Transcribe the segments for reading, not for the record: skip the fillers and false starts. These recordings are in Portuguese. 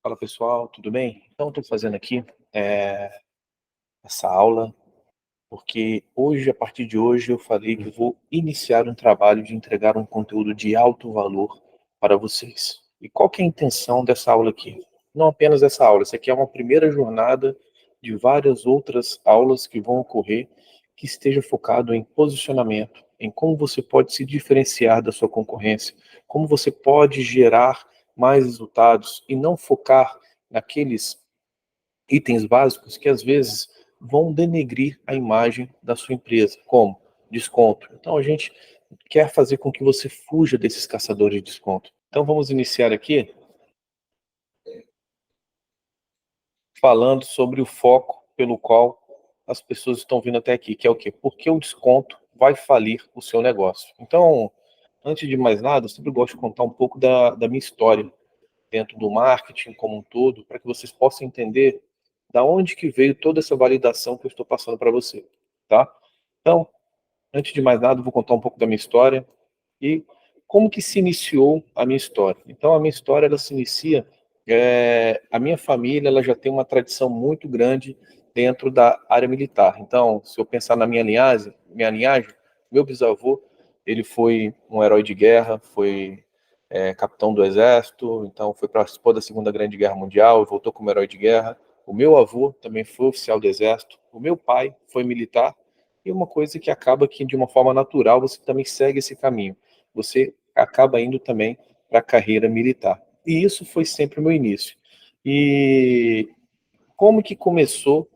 Fala pessoal, tudo bem? Então estou fazendo aqui essa aula porque hoje, a partir de hoje, eu falei que eu vou iniciar um trabalho de entregar um conteúdo de alto valor para vocês. E qual que é a intenção dessa aula aqui? Não apenas essa aula, essa aqui é uma primeira jornada de várias outras aulas que vão ocorrer, que esteja focado em posicionamento, em como você pode se diferenciar da sua concorrência, como você pode gerar mais resultados e não focar naqueles itens básicos que às vezes vão denegrir a imagem da sua empresa, como desconto. Então a gente quer fazer com que você fuja desses caçadores de desconto. Então vamos iniciar aqui falando sobre o foco pelo qual as pessoas estão vindo até aqui, que é o quê? Porque o desconto vai falir o seu negócio. Então, antes de mais nada, eu sempre gosto de contar um pouco da minha história dentro do marketing como um todo, para que vocês possam entender da onde que veio toda essa validação que eu estou passando para você, tá? Então, antes de mais nada, eu vou contar um pouco da minha história e como que se iniciou a minha história. Então, a minha história, ela se inicia, a minha família, ela já tem uma tradição muito grande dentro da área militar. Então, se eu pensar na minha linhagem, meu bisavô, ele foi um herói de guerra, foi capitão do exército, então foi participou da Segunda Grande Guerra Mundial, voltou como herói de guerra. O meu avô também foi oficial do exército. O meu pai foi militar. E uma coisa que acaba que, de uma forma natural, você também segue esse caminho. Você acaba indo também para a carreira militar. E isso foi sempre o meu início. E como que começou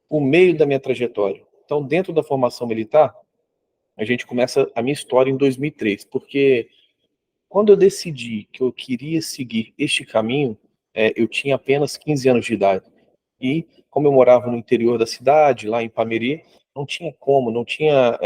o meio da minha trajetória? Então, dentro da formação militar, a gente começa a minha história em 2003, porque quando eu decidi que eu queria seguir este caminho, eu tinha apenas 15 anos de idade. E como eu morava no interior da cidade, lá em Pameri, não tinha como, não tinha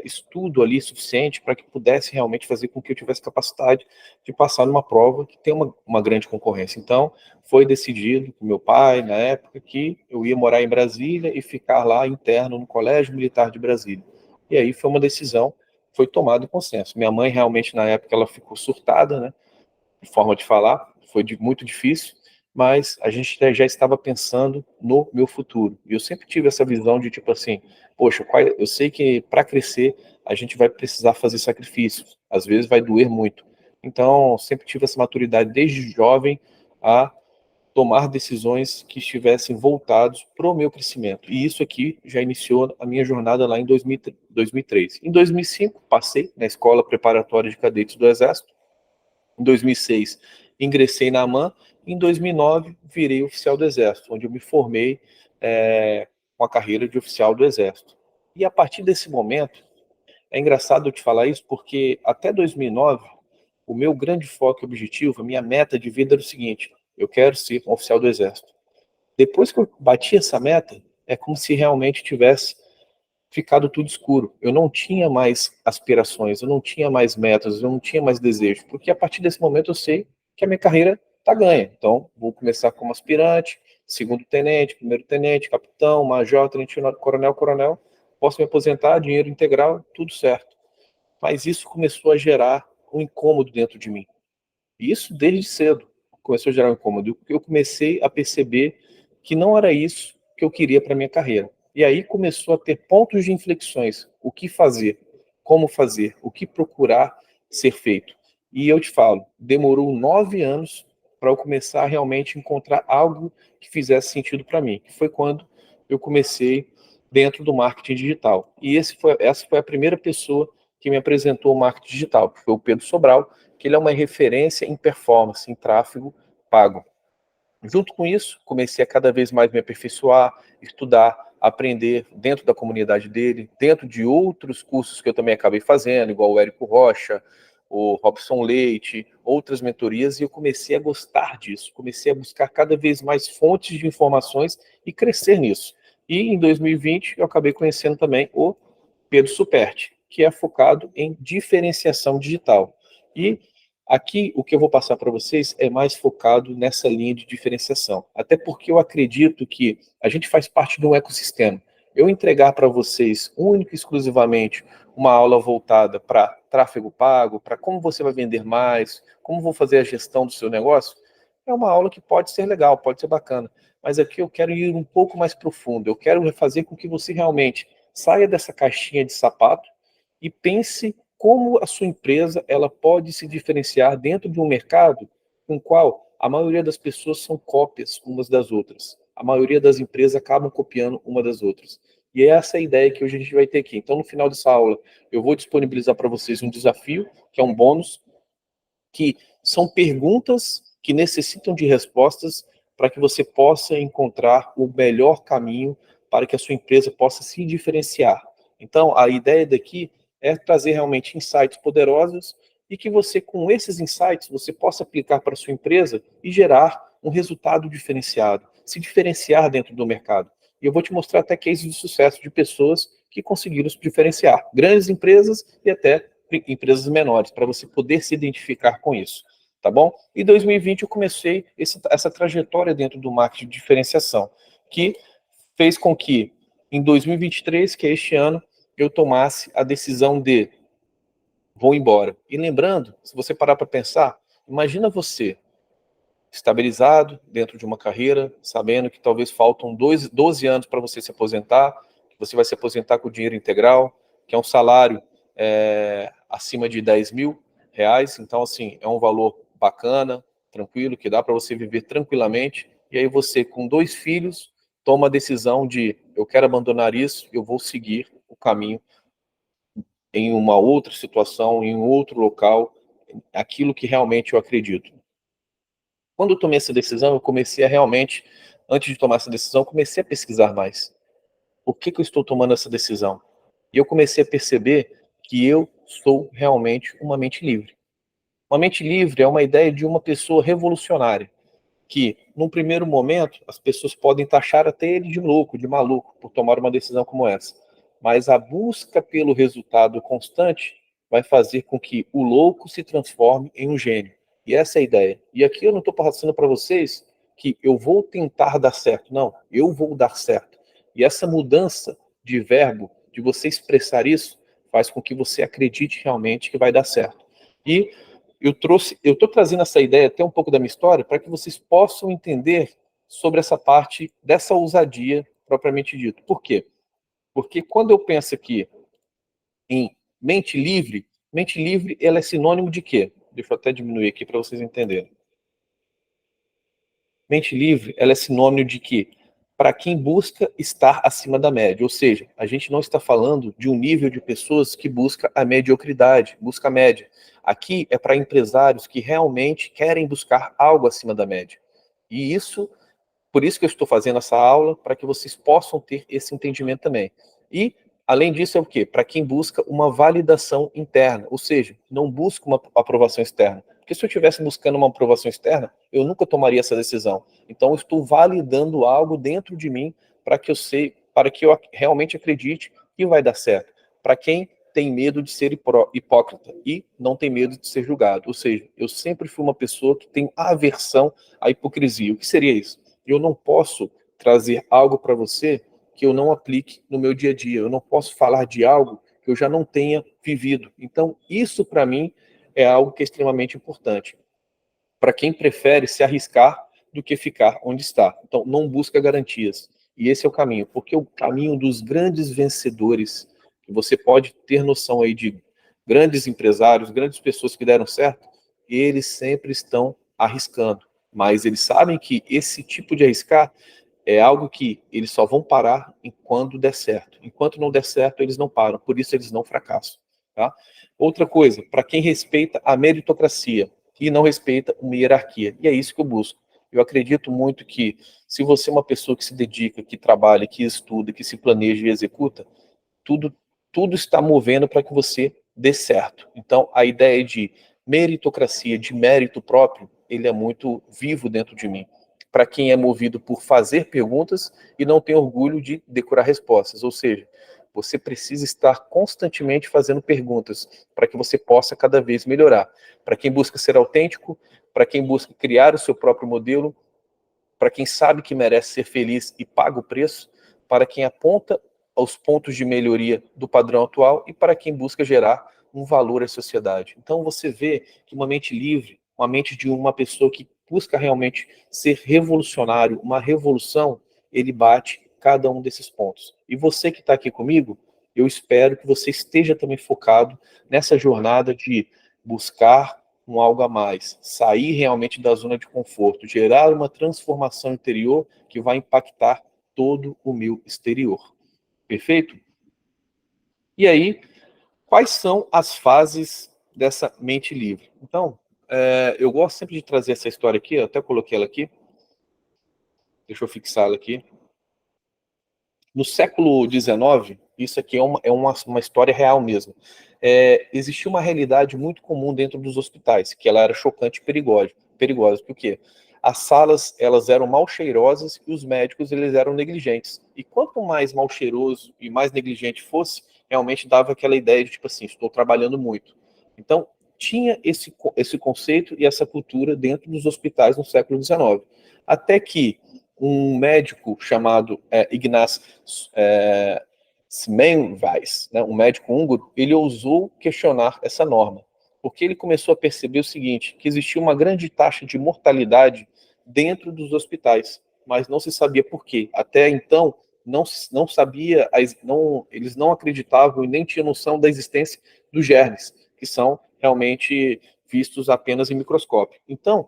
estudo ali suficiente para que pudesse realmente fazer com que eu tivesse capacidade de passar numa prova que tem uma grande concorrência. Então, foi decidido com meu pai, na época, que eu ia morar em Brasília e ficar lá interno no Colégio Militar de Brasília. E aí foi uma decisão, foi tomada em consenso. Minha mãe realmente, na época, ela ficou surtada, né? Forma de falar, foi muito difícil, mas a gente já estava pensando no meu futuro. E eu sempre tive essa visão de tipo assim, poxa, eu sei que para crescer a gente vai precisar fazer sacrifícios, às vezes vai doer muito. Então, sempre tive essa maturidade desde jovem a tomar decisões que estivessem voltados para o meu crescimento. E isso aqui já iniciou a minha jornada lá em 2003. Em 2005, passei na escola preparatória de cadetes do Exército. Em 2006, ingressei na AMAN. Em 2009, virei oficial do Exército, onde eu me formei com a carreira de oficial do Exército. E a partir desse momento, é engraçado eu te falar isso, porque até 2009, o meu grande foco e objetivo, a minha meta de vida era o seguinte: eu quero ser um oficial do Exército. Depois que eu bati essa meta, é como se realmente tivesse ficado tudo escuro. Eu não tinha mais aspirações, eu não tinha mais metas, eu não tinha mais desejos, porque a partir desse momento eu sei que a minha carreira está ganha. Então, vou começar como aspirante, segundo tenente, primeiro tenente, capitão, major, tenente, coronel, coronel. Posso me aposentar, dinheiro integral, tudo certo. Mas isso começou a gerar um incômodo dentro de mim. E isso desde cedo começou a gerar um incômodo. Eu comecei a perceber que não era isso que eu queria para minha carreira. E aí começou a ter pontos de inflexões. O que fazer? Como fazer? O que procurar ser feito? E eu te falo, demorou 9 anos para eu começar a realmente encontrar algo que fizesse sentido para mim. Que foi quando eu comecei dentro do marketing digital. E essa foi a primeira pessoa que me apresentou o marketing digital, que foi o Pedro Sobral, que ele é uma referência em performance, em tráfego pago. Junto com isso, comecei a cada vez mais me aperfeiçoar, estudar, aprender dentro da comunidade dele, dentro de outros cursos que eu também acabei fazendo, igual o Érico Rocha, o Robson Leite, outras mentorias, e eu comecei a gostar disso, comecei a buscar cada vez mais fontes de informações e crescer nisso. E em 2020 eu acabei conhecendo também o Pedro Superti, que é focado em diferenciação digital. E aqui, o que eu vou passar para vocês é mais focado nessa linha de diferenciação. Até porque eu acredito que a gente faz parte de um ecossistema. Eu entregar para vocês, única e exclusivamente, uma aula voltada para tráfego pago, para como você vai vender mais, como vou fazer a gestão do seu negócio, é uma aula que pode ser legal, pode ser bacana, mas aqui eu quero ir um pouco mais profundo, eu quero fazer com que você realmente saia dessa caixinha de sapato e pense como a sua empresa ela pode se diferenciar dentro de um mercado com o qual a maioria das pessoas são cópias umas das outras. A maioria das empresas acabam copiando uma das outras. E é essa a ideia que hoje a gente vai ter aqui. Então, no final dessa aula, eu vou disponibilizar para vocês um desafio, que é um bônus, que são perguntas que necessitam de respostas para que você possa encontrar o melhor caminho para que a sua empresa possa se diferenciar. Então, a ideia daqui é trazer realmente insights poderosos e que você, com esses insights, você possa aplicar para a sua empresa e gerar um resultado diferenciado, se diferenciar dentro do mercado. E eu vou te mostrar até cases de sucesso de pessoas que conseguiram se diferenciar, grandes empresas e até empresas menores, para você poder se identificar com isso, tá bom? Em 2020 eu comecei essa trajetória dentro do marketing de diferenciação, que fez com que em 2023, que é este ano, eu tomasse a decisão de vou embora. E lembrando, se você parar para pensar, imagina você estabilizado dentro de uma carreira, sabendo que talvez faltam 12 anos para você se aposentar, que você vai se aposentar com dinheiro integral, que é um salário acima de 10 mil reais, então assim, é um valor bacana, tranquilo, que dá para você viver tranquilamente, e aí você com 2 filhos, toma a decisão de, eu quero abandonar isso, eu vou seguir o caminho em uma outra situação, em um outro local, aquilo que realmente eu acredito. Quando eu tomei essa decisão, eu comecei a realmente, antes de tomar essa decisão, comecei a pesquisar mais. Por que eu estou tomando essa decisão? E eu comecei a perceber que eu sou realmente uma mente livre. Uma mente livre é uma ideia de uma pessoa revolucionária, que, num primeiro momento, as pessoas podem taxar até ele de louco, de maluco, por tomar uma decisão como essa. Mas a busca pelo resultado constante vai fazer com que o louco se transforme em um gênio. E essa é a ideia. E aqui eu não estou passando para vocês que eu vou tentar dar certo. Não, eu vou dar certo. E essa mudança de verbo, de você expressar isso, faz com que você acredite realmente que vai dar certo. E eu estou trazendo essa ideia até um pouco da minha história para que vocês possam entender sobre essa parte dessa ousadia propriamente dito. Por quê? Porque quando eu penso aqui em mente livre ela é sinônimo de quê? Deixa eu até diminuir aqui para vocês entenderem. Mente livre, ela é sinônimo de que para quem busca estar acima da média, ou seja, a gente não está falando de um nível de pessoas que busca a mediocridade, busca a média. Aqui é para empresários que realmente querem buscar algo acima da média. E isso, por isso que eu estou fazendo essa aula, para que vocês possam ter esse entendimento também. E, além disso, é o quê? Para quem busca uma validação interna, ou seja, não busca uma aprovação externa. Porque se eu estivesse buscando uma aprovação externa, eu nunca tomaria essa decisão. Então, eu estou validando algo dentro de mim para que eu realmente acredite que vai dar certo. Para quem tem medo de ser hipócrita e não tem medo de ser julgado. Ou seja, eu sempre fui uma pessoa que tem aversão à hipocrisia. O que seria isso? Eu não posso trazer algo para você que eu não aplique no meu dia a dia. Eu não posso falar de algo que eu já não tenha vivido. Então, isso para mim é algo que é extremamente importante. Para quem prefere se arriscar do que ficar onde está. Então, não busca garantias. E esse é o caminho, porque o caminho dos grandes vencedores, que você pode ter noção aí de grandes empresários, grandes pessoas que deram certo, eles sempre estão arriscando. Mas eles sabem que esse tipo de arriscar é algo que eles só vão parar quando der certo. Enquanto não der certo, eles não param. Por isso, eles não fracassam. Tá? Outra coisa, para quem respeita a meritocracia e não respeita uma hierarquia. E é isso que eu busco. Eu acredito muito que se você é uma pessoa que se dedica, que trabalha, que estuda, que se planeja e executa, tudo, tudo está movendo para que você dê certo. Então, a ideia de meritocracia, de mérito próprio, ele é muito vivo dentro de mim. Para quem é movido por fazer perguntas e não tem orgulho de decorar respostas. Ou seja, você precisa estar constantemente fazendo perguntas para que você possa cada vez melhorar. Para quem busca ser autêntico, para quem busca criar o seu próprio modelo, para quem sabe que merece ser feliz e paga o preço, para quem aponta aos pontos de melhoria do padrão atual e para quem busca gerar um valor à sociedade. Então você vê que uma mente livre, uma mente de uma pessoa que busca realmente ser revolucionário, uma revolução, ele bate cada um desses pontos. E você que está aqui comigo, eu espero que você esteja também focado nessa jornada de buscar um algo a mais, sair realmente da zona de conforto, gerar uma transformação interior que vai impactar todo o meu exterior. Perfeito? E aí, quais são as fases dessa mente livre? Então, eu gosto sempre de trazer essa história aqui, eu até coloquei ela aqui, deixa eu fixá-la aqui. No século XIX, isso aqui é uma história real mesmo. Existia uma realidade muito comum dentro dos hospitais, que ela era chocante e perigosa. Por quê? As salas, elas eram mal cheirosas e os médicos, eles eram negligentes. E quanto mais mal cheiroso e mais negligente fosse, realmente dava aquela ideia de, tipo assim, estou trabalhando muito. Então, tinha esse conceito e essa cultura dentro dos hospitais no século XIX. Até que um médico chamado Ignaz Semmelweis, né, um médico húngaro, ele ousou questionar essa norma, porque ele começou a perceber o seguinte, que existia uma grande taxa de mortalidade dentro dos hospitais, mas não se sabia por quê. Até então, não sabia, eles não acreditavam e nem tinham noção da existência dos germes, que são realmente vistos apenas em microscópio. Então,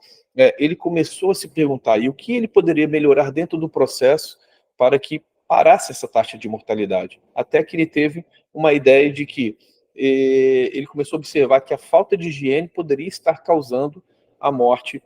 ele começou a se perguntar, e o que ele poderia melhorar dentro do processo para que parasse essa taxa de mortalidade? Até que ele teve uma ideia de que ele começou a observar que a falta de higiene poderia estar causando a morte,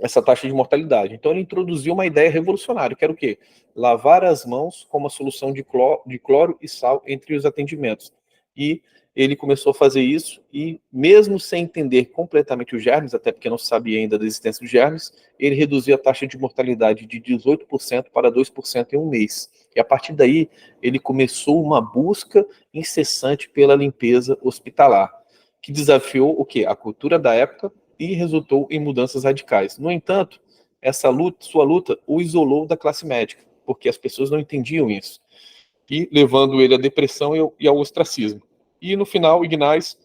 essa taxa de mortalidade. Então ele introduziu uma ideia revolucionária, que era o quê? Lavar as mãos com uma solução de cloro e sal entre os atendimentos. E ele começou a fazer isso e, mesmo sem entender completamente os germes, até porque não se sabia ainda da existência dos germes, ele reduziu a taxa de mortalidade de 18% para 2% em um mês. E a partir daí, ele começou uma busca incessante pela limpeza hospitalar, que desafiou o quê? A cultura da época e resultou em mudanças radicais. No entanto, sua luta o isolou da classe médica, porque as pessoas não entendiam isso, e levando ele à depressão e ao ostracismo. E no final, Ignaz,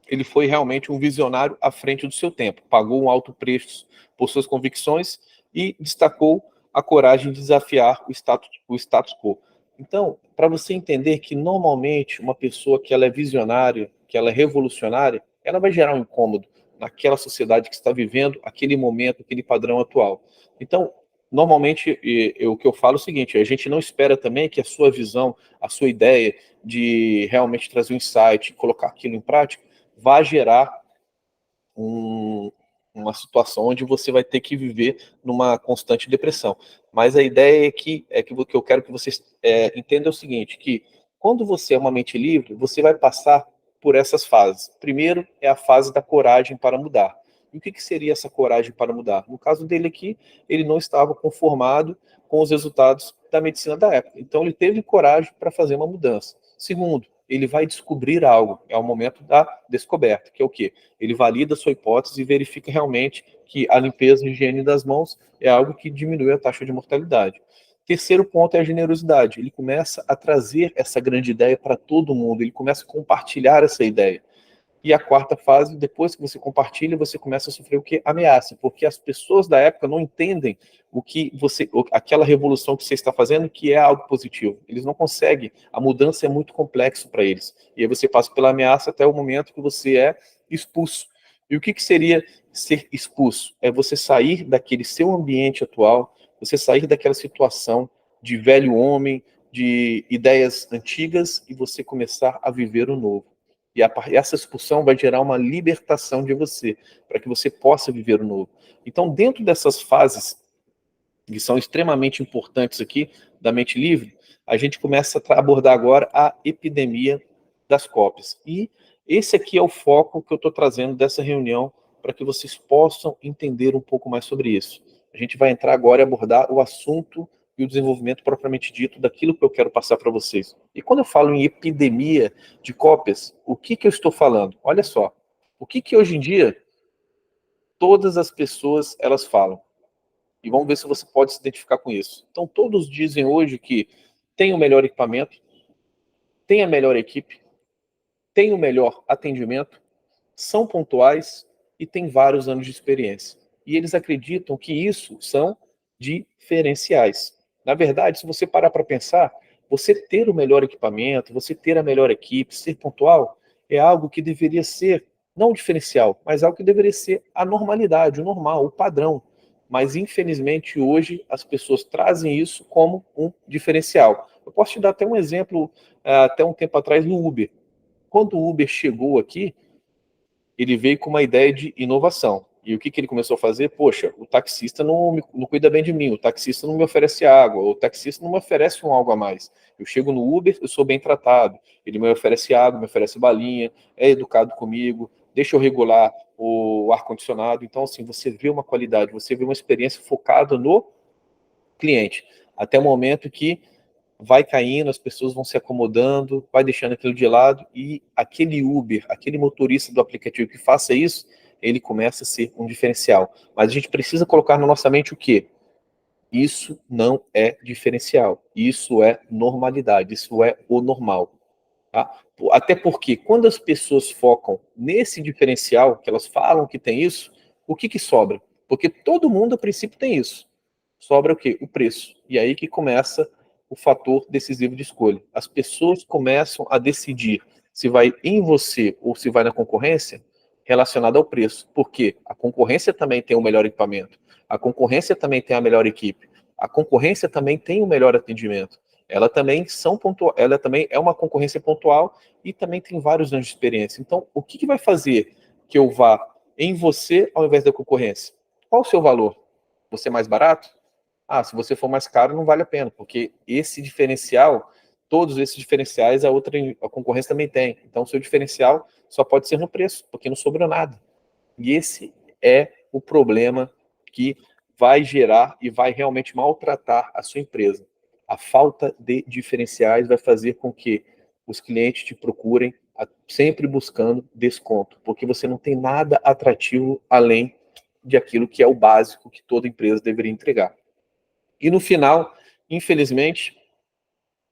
ele foi realmente um visionário à frente do seu tempo, pagou um alto preço por suas convicções e destacou a coragem de desafiar o status quo. Então, para você entender que normalmente uma pessoa que ela é visionária, que ela é revolucionária, ela vai gerar um incômodo naquela sociedade que está vivendo, aquele momento, aquele padrão atual. Então, normalmente, o que eu falo é o seguinte, a gente não espera também que a sua visão, a sua ideia de realmente trazer um insight, colocar aquilo em prática, vai gerar uma situação onde você vai ter que viver numa constante depressão. Mas a ideia é que o que eu quero que vocês entendam é o seguinte, que quando você é uma mente livre, você vai passar por essas fases. Primeiro é a fase da coragem para mudar. E o que seria essa coragem para mudar? No caso dele aqui, ele não estava conformado com os resultados da medicina da época. Então ele teve coragem para fazer uma mudança. Segundo, ele vai descobrir algo. É o momento da descoberta, que é o quê? Ele valida a sua hipótese e verifica realmente que a limpeza e a higiene das mãos é algo que diminui a taxa de mortalidade. Terceiro ponto é a generosidade. Ele começa a trazer essa grande ideia para todo mundo, ele começa a compartilhar essa ideia. E a quarta fase, depois que você compartilha, você começa a sofrer o que? Ameaça, porque as pessoas da época não entendem aquela revolução que você está fazendo, que é algo positivo. Eles não conseguem, a mudança é muito complexo para eles. E aí você passa pela ameaça até o momento que você é expulso. E o que seria ser expulso? É você sair daquele seu ambiente atual, você sair daquela situação de velho homem, de ideias antigas, e você começar a viver o novo. E essa expulsão vai gerar uma libertação de você, para que você possa viver o novo. Então, dentro dessas fases, que são extremamente importantes aqui, da mente livre, a gente começa a abordar agora a epidemia das cópias. E esse aqui é o foco que eu estou trazendo dessa reunião, para que vocês possam entender um pouco mais sobre isso. A gente vai entrar agora e abordar o assunto e o desenvolvimento propriamente dito daquilo que eu quero passar para vocês. E quando eu falo em epidemia de cópias, o que eu estou falando? Olha só, o que hoje em dia todas as pessoas elas falam? E vamos ver se você pode se identificar com isso. Então, todos dizem hoje que tem o melhor equipamento, tem a melhor equipe, tem o melhor atendimento, são pontuais e tem vários anos de experiência. e eles acreditam que isso são diferenciais. Na verdade, se você parar para pensar, você ter o melhor equipamento, você ter a melhor equipe, ser pontual, é algo que deveria ser, não o diferencial, mas algo que deveria ser a normalidade, o normal, o padrão. Mas, infelizmente, hoje as pessoas trazem isso como um diferencial. Eu posso te dar até um exemplo, até um tempo atrás, no Uber. Quando o Uber chegou aqui, ele veio com uma ideia de inovação. E o que, que ele começou a fazer? Poxa, o taxista não cuida bem de mim, o taxista não me oferece água, o taxista não me oferece um algo a mais. Eu chego no Uber, eu sou bem tratado, ele me oferece água, me oferece balinha, é educado comigo, deixa eu regular o ar-condicionado. Então, assim, você vê uma qualidade, você vê uma experiência focada no cliente. Até o momento que vai caindo, as pessoas vão se acomodando, vai deixando aquilo de lado e aquele Uber, aquele motorista do aplicativo que faça isso, ele começa a ser um diferencial. Mas a gente precisa colocar na nossa mente o quê? Isso não é diferencial, isso é normalidade, isso é o normal. Tá? Até porque quando as pessoas focam nesse diferencial, que elas falam que tem isso, o que que sobra? Porque todo mundo, a princípio, tem isso. Sobra o quê? O preço. E aí que começa o fator decisivo de escolha. As pessoas começam a decidir se vai em você ou se vai na concorrência relacionado ao preço. Porque a concorrência também tem o melhor equipamento, a concorrência também tem a melhor equipe, a concorrência também tem o melhor atendimento. Ela também é uma concorrência pontual e também tem vários anos de experiência. Então, o que vai fazer que eu vá em você ao invés da concorrência? Qual o seu valor? Você é mais barato? Ah, se você for mais caro, não vale a pena, porque esse diferencial, todos esses diferenciais, a concorrência também tem. Então, o seu diferencial só pode ser no preço, porque não sobrou nada. E esse é o problema que vai gerar e vai realmente maltratar a sua empresa. A falta de diferenciais vai fazer com que os clientes te procurem sempre buscando desconto, porque você não tem nada atrativo além de aquilo que é o básico que toda empresa deveria entregar. E no final, infelizmente,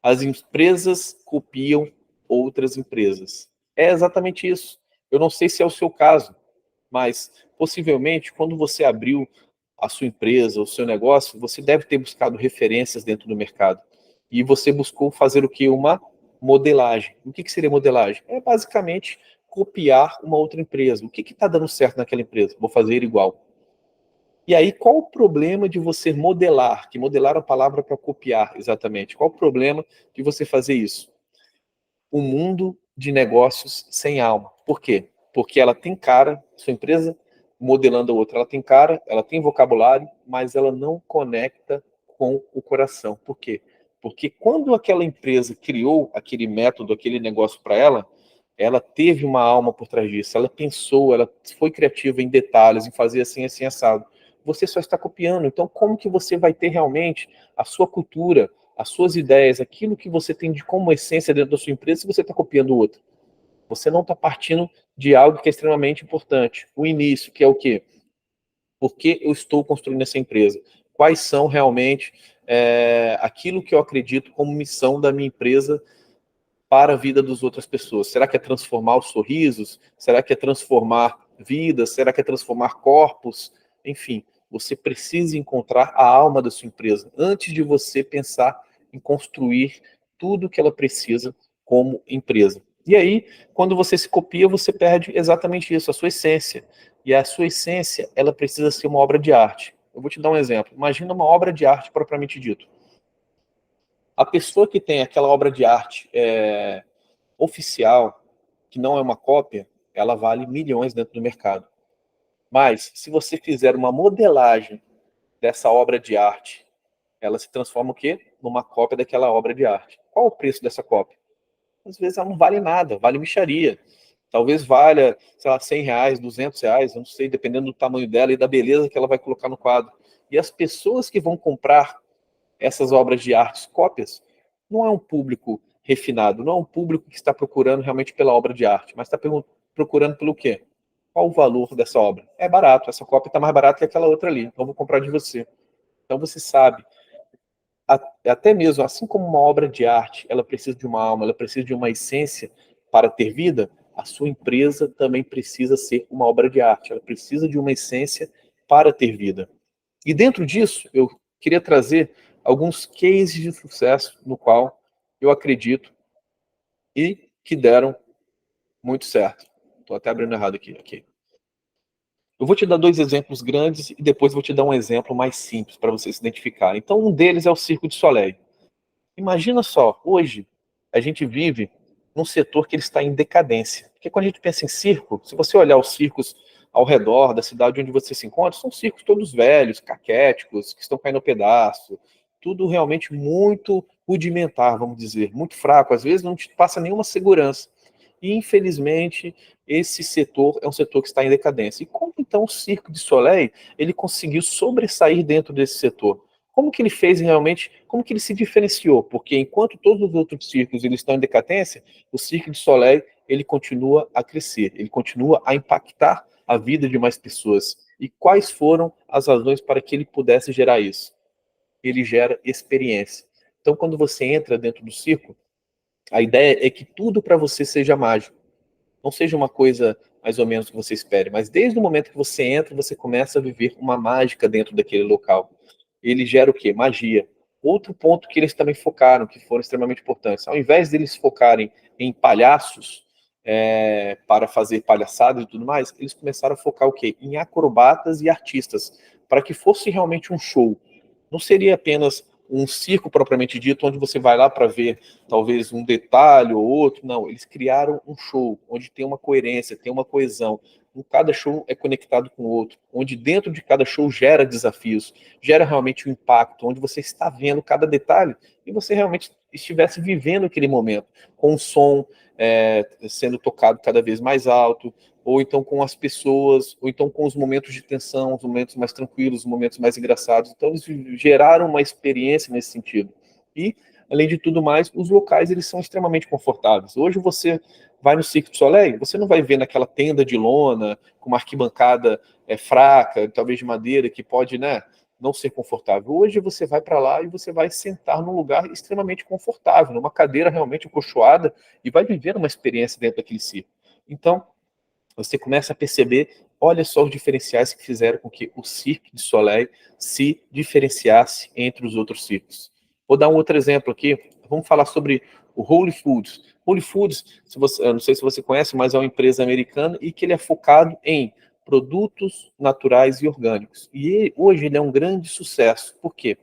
as empresas copiam outras empresas. É exatamente isso. Eu não sei se é o seu caso, mas possivelmente quando você abriu a sua empresa, o seu negócio, você deve ter buscado referências dentro do mercado. E você buscou fazer o que? Uma modelagem. O que seria modelagem? É basicamente copiar uma outra empresa. O que está dando certo naquela empresa? Vou fazer igual. E aí, qual o problema de você modelar? Que modelar é a palavra para copiar, exatamente. Qual o problema de você fazer isso? Um mundo de negócios sem alma. Por quê? Porque ela tem cara, sua empresa modelando a outra, ela tem cara, ela tem vocabulário, mas ela não conecta com o coração. Por quê? Porque quando aquela empresa criou aquele método, aquele negócio para ela, ela teve uma alma por trás disso, ela pensou, ela foi criativa em detalhes, em fazer assim, assim, assado. Você só está copiando, então como que você vai ter realmente a sua cultura, as suas ideias, aquilo que você tem de como essência dentro da sua empresa, se você está copiando o outro? Você não está partindo de algo que é extremamente importante. O início, que é o quê? Por que eu estou construindo essa empresa? Quais são realmente aquilo que eu acredito como missão da minha empresa para a vida das outras pessoas? Será que é transformar os sorrisos? Será que é transformar vidas? Será que é transformar corpos? Enfim, você precisa encontrar a alma da sua empresa antes de você pensar em construir tudo que ela precisa como empresa. E aí, quando você se copia, você perde exatamente isso, a sua essência. E a sua essência, ela precisa ser uma obra de arte. Eu vou te dar um exemplo. Imagina uma obra de arte propriamente dito. A pessoa que tem aquela obra de arte oficial, que não é uma cópia, ela vale milhões dentro do mercado. Mas, se você fizer uma modelagem dessa obra de arte, ela se transforma o quê? Numa cópia daquela obra de arte. Qual o preço dessa cópia? Às vezes ela não vale nada, vale mixaria. Talvez valha, sei lá, R$ 100, R$ 200, eu não sei, dependendo do tamanho dela e da beleza que ela vai colocar no quadro. E as pessoas que vão comprar essas obras de arte cópias, não é um público refinado, não é um público que está procurando realmente pela obra de arte, mas está procurando pelo quê? Qual o valor dessa obra? É barato, essa cópia está mais barata que aquela outra ali, então eu vou comprar de você. Então você sabe, até mesmo, assim como uma obra de arte, ela precisa de uma alma, ela precisa de uma essência para ter vida, a sua empresa também precisa ser uma obra de arte, ela precisa de uma essência para ter vida. E dentro disso, eu queria trazer alguns cases de sucesso no qual eu acredito e que deram muito certo. Estou até abrindo errado aqui. Ok. Eu vou te dar dois exemplos grandes e depois vou te dar um exemplo mais simples para você se identificar. Então, um deles é o Circo de Soleil. Imagina só, hoje a gente vive num setor que ele está em decadência. Porque quando a gente pensa em circo, se você olhar os circos ao redor da cidade onde você se encontra, são circos todos velhos, caquéticos, que estão caindo ao pedaço. Tudo realmente muito rudimentar, vamos dizer, muito fraco. Às vezes não te passa nenhuma segurança. E, infelizmente, esse setor é um setor que está em decadência. E como, então, o Circo de Soleil, ele conseguiu sobressair dentro desse setor? Como que ele fez realmente, como que ele se diferenciou? Porque enquanto todos os outros circos eles estão em decadência, o Cirque du Soleil ele continua a crescer, ele continua a impactar a vida de mais pessoas. E quais foram as razões para que ele pudesse gerar isso? Ele gera experiência. Então, quando você entra dentro do circo, a ideia é que tudo para você seja mágico. Não seja uma coisa mais ou menos que você espere, mas desde o momento que você entra, você começa a viver uma mágica dentro daquele local. Ele gera o quê? Magia. Outro ponto que eles também focaram, que foram extremamente importantes, ao invés deles focarem em palhaços para fazer palhaçadas e tudo mais, eles começaram a focar o quê? Em acrobatas e artistas, para que fosse realmente um show. Não seria apenas um circo propriamente dito, onde você vai lá para ver talvez um detalhe ou outro. Não, eles criaram um show onde tem uma coerência, tem uma coesão. Cada show é conectado com o outro, onde dentro de cada show gera desafios, gera realmente um impacto, onde você está vendo cada detalhe e você realmente estivesse vivendo aquele momento, com o som sendo tocado cada vez mais alto, ou então com as pessoas, ou então com os momentos de tensão, os momentos mais tranquilos, os momentos mais engraçados. Então eles geraram uma experiência nesse sentido. E, além de tudo mais, os locais eles são extremamente confortáveis. Hoje você vai no Cirque du Soleil, você não vai ver naquela tenda de lona, com uma arquibancada fraca, talvez de madeira, que pode, né, não ser confortável. Hoje você vai para lá e você vai sentar num lugar extremamente confortável, numa cadeira realmente acolchoada, e vai viver uma experiência dentro daquele circo. Então, você começa a perceber, olha só os diferenciais que fizeram com que o Cirque du Soleil se diferenciasse entre os outros circos. Vou dar um outro exemplo aqui, vamos falar sobre o Whole Foods. Whole Foods, eu não sei se você conhece, mas é uma empresa americana e que ele é focado em produtos naturais e orgânicos. E hoje ele é um grande sucesso. Por quê?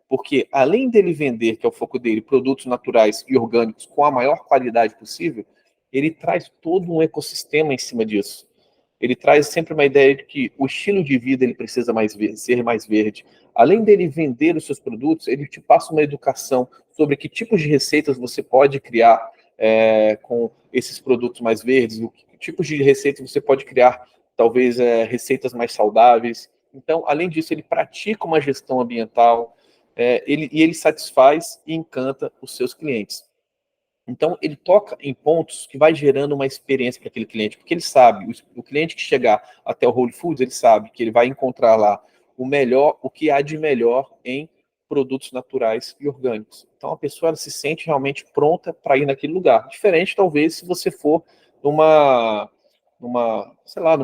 Porque além dele vender, que é o foco dele, produtos naturais e orgânicos com a maior qualidade possível, ele traz todo um ecossistema em cima disso. Ele traz sempre uma ideia de que o estilo de vida ele precisa ser mais verde. Além dele vender os seus produtos, ele te passa uma educação sobre que tipos de receitas você pode criar com esses produtos mais verdes, que tipos de receitas você pode criar, talvez receitas mais saudáveis. Então, além disso, ele pratica uma gestão ambiental, ele satisfaz e encanta os seus clientes. Então, ele toca em pontos que vai gerando uma experiência para aquele cliente, porque ele sabe, o cliente que chegar até o Whole Foods, ele sabe que ele vai encontrar lá o melhor, o que há de melhor em produtos naturais e orgânicos. Então, a pessoa ela se sente realmente pronta para ir naquele lugar. Diferente, talvez, se você for sei lá,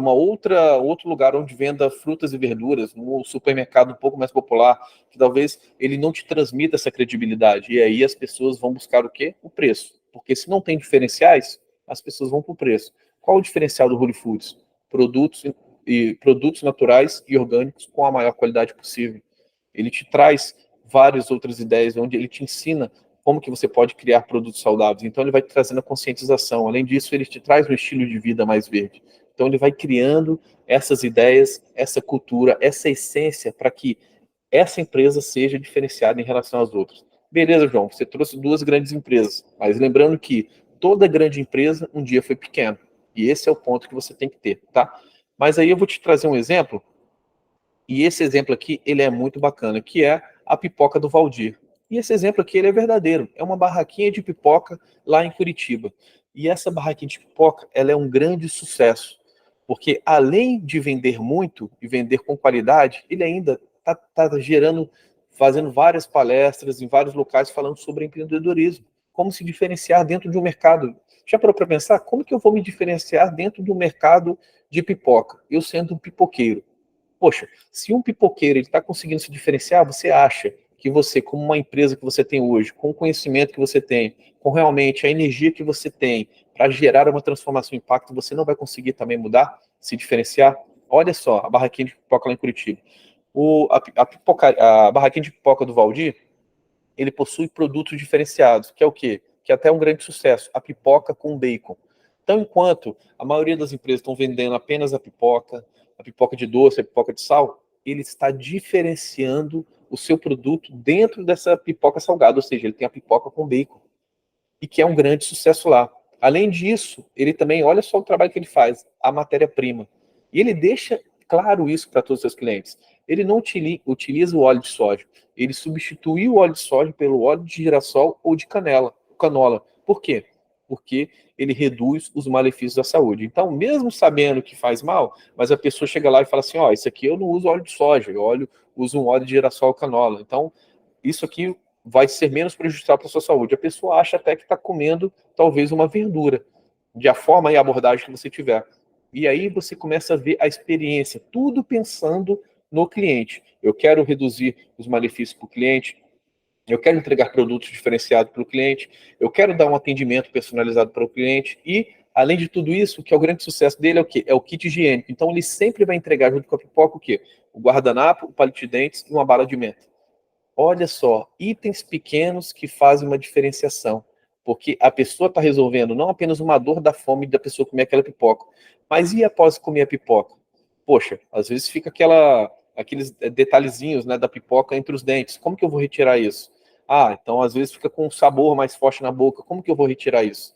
outro lugar onde venda frutas e verduras, num supermercado um pouco mais popular, que talvez ele não te transmita essa credibilidade. E aí as pessoas vão buscar o quê? O preço. Porque se não tem diferenciais, as pessoas vão para o preço. Qual o diferencial do Whole Foods? Produtos naturais e orgânicos com a maior qualidade possível. Ele te traz várias outras ideias, onde ele te ensina como que você pode criar produtos saudáveis. Então ele vai te trazendo a conscientização. Além disso, ele te traz um estilo de vida mais verde. Então ele vai criando essas ideias, essa cultura, essa essência para que essa empresa seja diferenciada em relação às outras. Beleza, João, você trouxe duas grandes empresas, mas lembrando que toda grande empresa um dia foi pequena. E esse é o ponto que você tem que ter, tá? Mas aí eu vou te trazer um exemplo, e esse exemplo aqui, ele é muito bacana, que é a pipoca do Valdir. E esse exemplo aqui, ele é verdadeiro. É uma barraquinha de pipoca lá em Curitiba. E essa barraquinha de pipoca, ela é um grande sucesso. Porque além de vender muito e vender com qualidade, ele ainda está gerando, fazendo várias palestras em vários locais falando sobre empreendedorismo. Como se diferenciar dentro de um mercado. Já parou para pensar? Como que eu vou me diferenciar dentro do mercado de pipoca? Eu sendo um pipoqueiro. Poxa, se um pipoqueiro está conseguindo se diferenciar, você acha que você, como uma empresa que você tem hoje, com o conhecimento que você tem, com realmente a energia que você tem para gerar uma transformação e impacto, você não vai conseguir também mudar, se diferenciar? Olha só, a barraquinha de pipoca lá em Curitiba. A barraquinha de pipoca do Valdir, ele possui produtos diferenciados, que é o quê? Que é até um grande sucesso, a pipoca com bacon. Então, enquanto a maioria das empresas estão vendendo apenas a pipoca de doce, a pipoca de sal, ele está diferenciando o seu produto dentro dessa pipoca salgada, ou seja, ele tem a pipoca com bacon, e que é um grande sucesso lá. Além disso, ele também, olha só o trabalho que ele faz, a matéria-prima. E ele deixa claro isso para todos os seus clientes. Ele não utiliza o óleo de soja, ele substitui o óleo de soja pelo óleo de girassol ou de canola. Por quê? Porque ele reduz os malefícios da saúde. Então, mesmo sabendo que faz mal, mas a pessoa chega lá e fala assim, ó, isso aqui eu não uso óleo de soja, uso um óleo de girassol ou canola. Então, isso aqui vai ser menos prejudicial para a sua saúde. A pessoa acha até que está comendo talvez uma verdura, de a forma e a abordagem que você tiver. E aí você começa a ver a experiência, tudo pensando no cliente. Eu quero reduzir os malefícios para o cliente, eu quero entregar produtos diferenciados para o cliente, eu quero dar um atendimento personalizado para o cliente e, além de tudo isso, o que é o grande sucesso dele é o quê? É o kit higiênico. Então ele sempre vai entregar junto com a pipoca o quê? O guardanapo, o palito de dentes e uma bala de menta. Olha só, itens pequenos que fazem uma diferenciação. Porque a pessoa está resolvendo não apenas uma dor da fome da pessoa comer aquela pipoca, mas e após comer a pipoca? Poxa, às vezes fica aqueles detalhezinhos, né, da pipoca entre os dentes. Como que eu vou retirar isso? Ah, então às vezes fica com um sabor mais forte na boca. Como que eu vou retirar isso?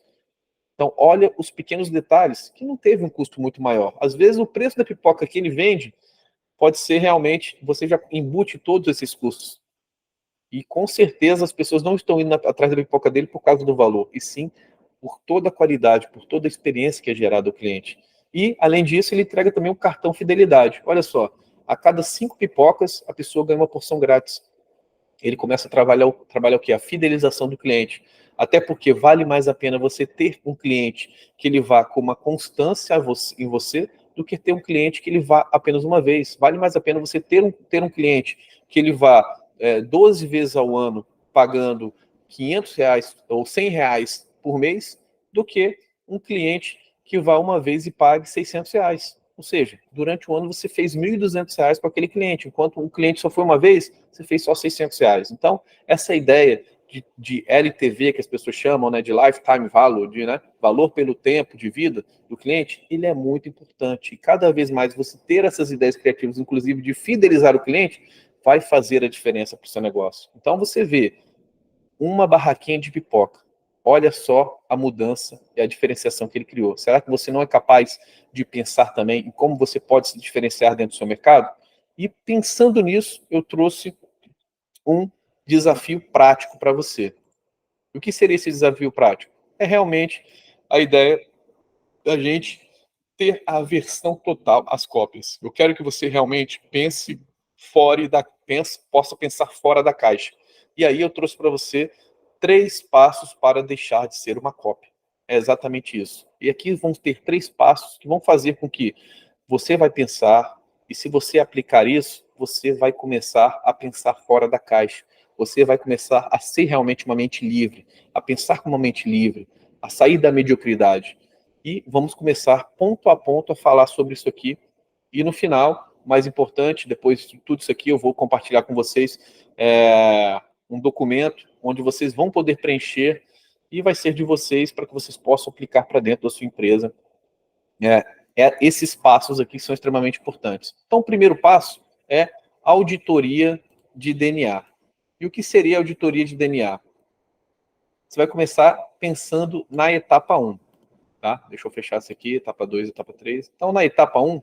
Então, olha os pequenos detalhes que não teve um custo muito maior. Às vezes o preço da pipoca que ele vende pode ser realmente, você já embute todos esses custos. E com certeza as pessoas não estão indo atrás da pipoca dele por causa do valor, e sim por toda a qualidade, por toda a experiência que é gerada ao cliente. E, além disso, ele entrega também um cartão fidelidade. Olha só, a cada 5 pipocas, a pessoa ganha uma porção grátis. Ele começa a trabalhar o quê? A fidelização do cliente. Até porque vale mais a pena você ter um cliente que ele vá com uma constância em você do que ter um cliente que ele vá apenas uma vez. Vale mais a pena você ter um cliente que ele vá 12 vezes ao ano pagando R$ 500 ou R$ 100 por mês do que um cliente que vá uma vez e pague R$ 600. Ou seja, durante o ano você fez R$ 1.200 para aquele cliente, enquanto o cliente só foi uma vez, você fez só R$ 600. Então, essa ideia de LTV, que as pessoas chamam, né, de lifetime value, né, valor pelo tempo de vida do cliente, ele é muito importante. E cada vez mais você ter essas ideias criativas, inclusive de fidelizar o cliente, vai fazer a diferença para o seu negócio. Então, você vê uma barraquinha de pipoca. Olha só a mudança e a diferenciação que ele criou. Será que você não é capaz de pensar também em como você pode se diferenciar dentro do seu mercado? E pensando nisso, eu trouxe um desafio prático para você. O que seria esse desafio prático? É realmente a ideia da gente ter a aversão total às cópias. Eu quero que você realmente possa pensar fora da caixa. E aí eu trouxe para você 3 passos para deixar de ser uma cópia. É exatamente isso. E aqui vão ter 3 passos que vão fazer com que você vai pensar, e se você aplicar isso, você vai começar a pensar fora da caixa. Você vai começar a ser realmente uma mente livre, a pensar com uma mente livre, a sair da mediocridade. E vamos começar ponto a ponto a falar sobre isso aqui. E no final, mais importante, depois de tudo isso aqui, eu vou compartilhar com vocês um documento onde vocês vão poder preencher e vai ser de vocês para que vocês possam aplicar para dentro da sua empresa. Esses passos aqui são extremamente importantes. Então, o primeiro passo é auditoria de DNA. E o que seria auditoria de DNA? Você vai começar pensando na etapa 1. Tá? Deixa eu fechar isso aqui, etapa 2, etapa 3. Então, na etapa 1,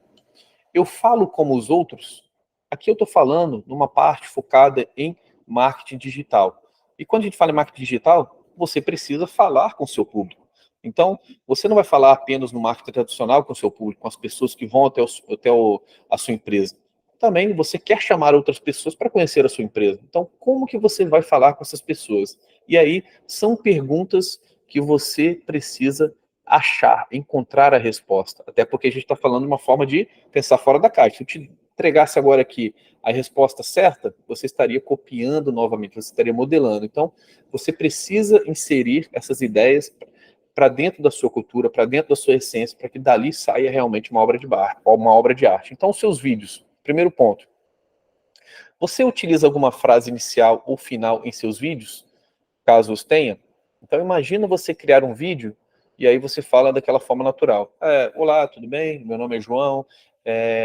eu falo como os outros. Aqui eu estou falando numa parte focada em marketing digital. E quando a gente fala em marketing digital, você precisa falar com o seu público. Então, você não vai falar apenas no marketing tradicional com o seu público, com as pessoas que vão até a sua empresa. Também você quer chamar outras pessoas para conhecer a sua empresa. Então, como que você vai falar com essas pessoas? E aí, são perguntas que você precisa achar, encontrar a resposta. Até porque a gente está falando de uma forma de pensar fora da caixa. Eu te entregasse agora aqui a resposta certa, você estaria copiando novamente, você estaria modelando. Então, você precisa inserir essas ideias para dentro da sua cultura, para dentro da sua essência, para que dali saia realmente uma obra de arte. Então, os seus vídeos, primeiro ponto, você utiliza alguma frase inicial ou final em seus vídeos? Caso os tenha. Então imagina você criar um vídeo e aí você fala daquela forma natural. Olá, tudo bem? Meu nome é João.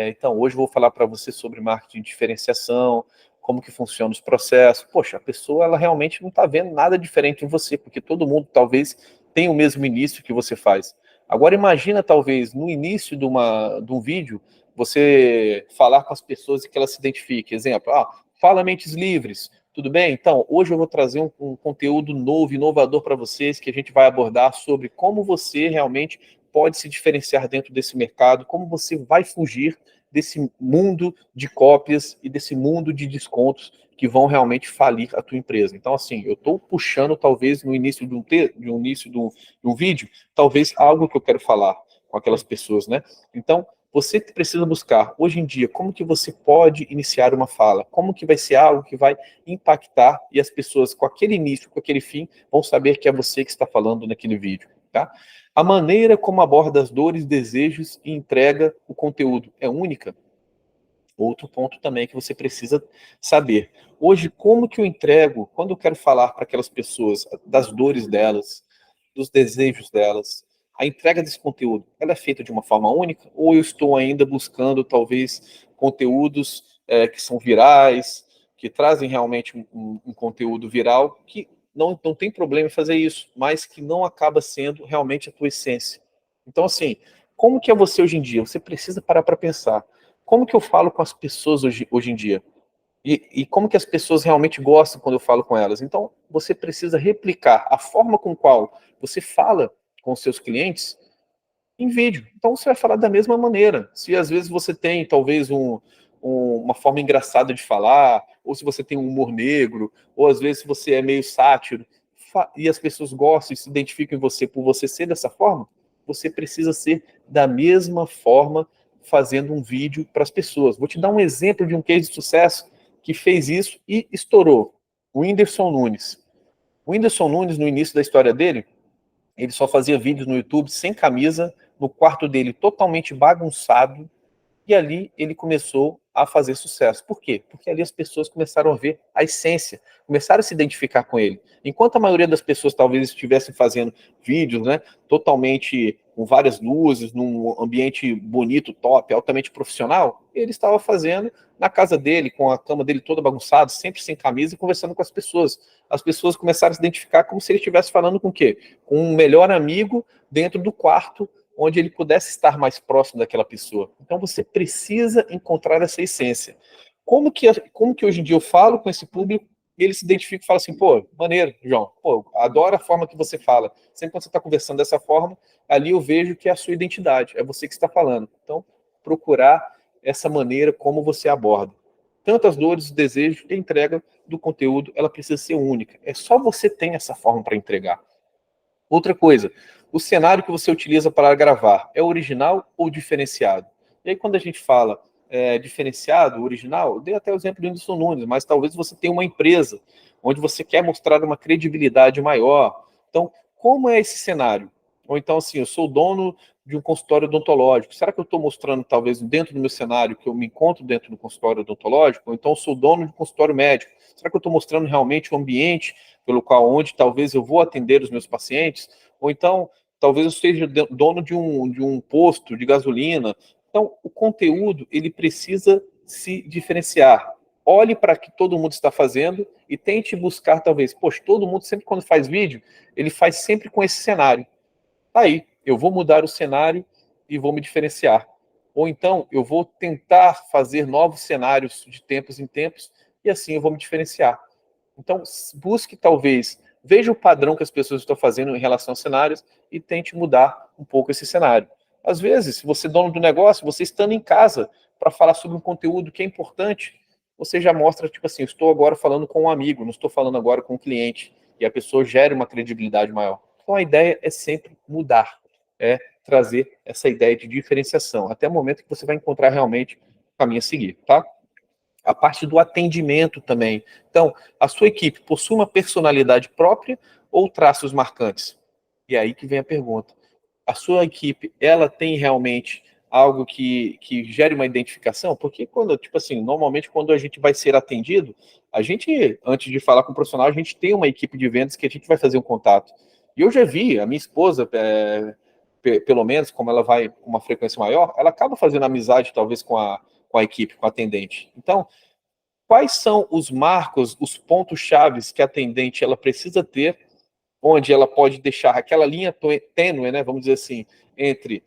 Então hoje eu vou falar para você sobre marketing de diferenciação, como que funciona os processos. Poxa, a pessoa ela realmente não está vendo nada diferente em você, porque todo mundo talvez tenha o mesmo início que você faz. Agora imagina talvez no início de um vídeo você falar com as pessoas e que elas se identifiquem. Exemplo, fala mentes livres. Tudo bem? Então, hoje eu vou trazer um conteúdo novo, inovador para vocês, que a gente vai abordar sobre como você realmente pode se diferenciar dentro desse mercado, como você vai fugir desse mundo de cópias e desse mundo de descontos que vão realmente falir a tua empresa. Então, assim, eu estou puxando, talvez, no início de um vídeo, talvez algo que eu quero falar com aquelas pessoas, né? Então, você precisa buscar, hoje em dia, como que você pode iniciar uma fala, como que vai ser algo que vai impactar e as pessoas, com aquele início, com aquele fim, vão saber que é você que está falando naquele vídeo, tá? A maneira como aborda as dores, desejos e entrega o conteúdo é única? Outro ponto também que você precisa saber. Hoje, como que eu entrego, quando eu quero falar para aquelas pessoas das dores delas, dos desejos delas, a entrega desse conteúdo, ela é feita de uma forma única? Ou eu estou ainda buscando, talvez, conteúdos que são virais, que trazem realmente um conteúdo viral, que não tem problema em fazer isso, mas que não acaba sendo realmente a tua essência. Então, assim, como que é você hoje em dia? Você precisa parar para pensar. Como que eu falo com as pessoas hoje em dia? E como que as pessoas realmente gostam quando eu falo com elas? Então, você precisa replicar a forma com qual você fala com os seus clientes em vídeo. Então, você vai falar da mesma maneira. Se às vezes você tem, talvez, uma forma engraçada de falar, ou se você tem um humor negro, ou às vezes você é meio sátiro, e as pessoas gostam e se identificam em você por você ser dessa forma, você precisa ser da mesma forma fazendo um vídeo para as pessoas. Vou te dar um exemplo de um case de sucesso que fez isso e estourou. O Whindersson Nunes. O Whindersson Nunes, no início da história dele, ele só fazia vídeos no YouTube sem camisa, no quarto dele totalmente bagunçado, e ali ele começou a fazer sucesso. Por quê? Porque ali as pessoas começaram a ver a essência, começaram a se identificar com ele. Enquanto a maioria das pessoas talvez estivessem fazendo vídeos, né, totalmente com várias luzes, num ambiente bonito, top, altamente profissional, ele estava fazendo na casa dele, com a cama dele toda bagunçada, sempre sem camisa e conversando com as pessoas. As pessoas começaram a se identificar como se ele estivesse falando com o quê? Com um melhor amigo dentro do quarto onde ele pudesse estar mais próximo daquela pessoa. Então você precisa encontrar essa essência. Como que hoje em dia eu falo com esse público e ele se identifica e fala assim, pô, maneiro, João, pô, adoro a forma que você fala. Sempre quando você está conversando dessa forma, ali eu vejo que é a sua identidade, é você que está falando. Então, procurar essa maneira como você aborda. Tanto as dores, os desejos e a entrega do conteúdo, ela precisa ser única. É só você tem essa forma para entregar. Outra coisa, o cenário que você utiliza para gravar é original ou diferenciado? E aí, quando a gente fala diferenciado, original, eu dei até o exemplo do Whindersson Nunes, mas talvez você tenha uma empresa onde você quer mostrar uma credibilidade maior. Então, como é esse cenário? Ou então, assim, eu sou dono de um consultório odontológico. Será que eu estou mostrando, talvez, dentro do meu cenário, que eu me encontro dentro do consultório odontológico? Ou então, eu sou dono de um consultório médico. Será que eu estou mostrando realmente o ambiente pelo qual onde talvez eu vou atender os meus pacientes, ou então talvez eu seja dono de um posto de gasolina. Então, o conteúdo, ele precisa se diferenciar. Olhe para o que todo mundo está fazendo e tente buscar, talvez, poxa, todo mundo sempre quando faz vídeo, ele faz sempre com esse cenário. Tá aí, eu vou mudar o cenário e vou me diferenciar. Ou então, eu vou tentar fazer novos cenários de tempos em tempos e assim eu vou me diferenciar. Então, busque talvez, veja o padrão que as pessoas estão fazendo em relação aos cenários e tente mudar um pouco esse cenário. Às vezes, se você é dono do negócio, você estando em casa para falar sobre um conteúdo que é importante, você já mostra, tipo assim, eu estou agora falando com um amigo, não estou falando agora com um cliente, e a pessoa gera uma credibilidade maior. Então, a ideia é sempre mudar, é trazer essa ideia de diferenciação, até o momento que você vai encontrar realmente caminho a seguir, tá? A parte do atendimento também. Então, a sua equipe possui uma personalidade própria ou traços marcantes? E é aí que vem a pergunta. A sua equipe, ela tem realmente algo que gere uma identificação? Porque quando, tipo assim, normalmente quando a gente vai ser atendido, a gente, antes de falar com o profissional, a gente tem uma equipe de vendas que a gente vai fazer um contato. E eu já vi, a minha esposa, pelo menos, como ela vai com uma frequência maior, ela acaba fazendo amizade, talvez, com a equipe, com a atendente. Então, quais são os marcos, os pontos chaves que a atendente ela precisa ter, onde ela pode deixar aquela linha tênue, né, vamos dizer assim, entre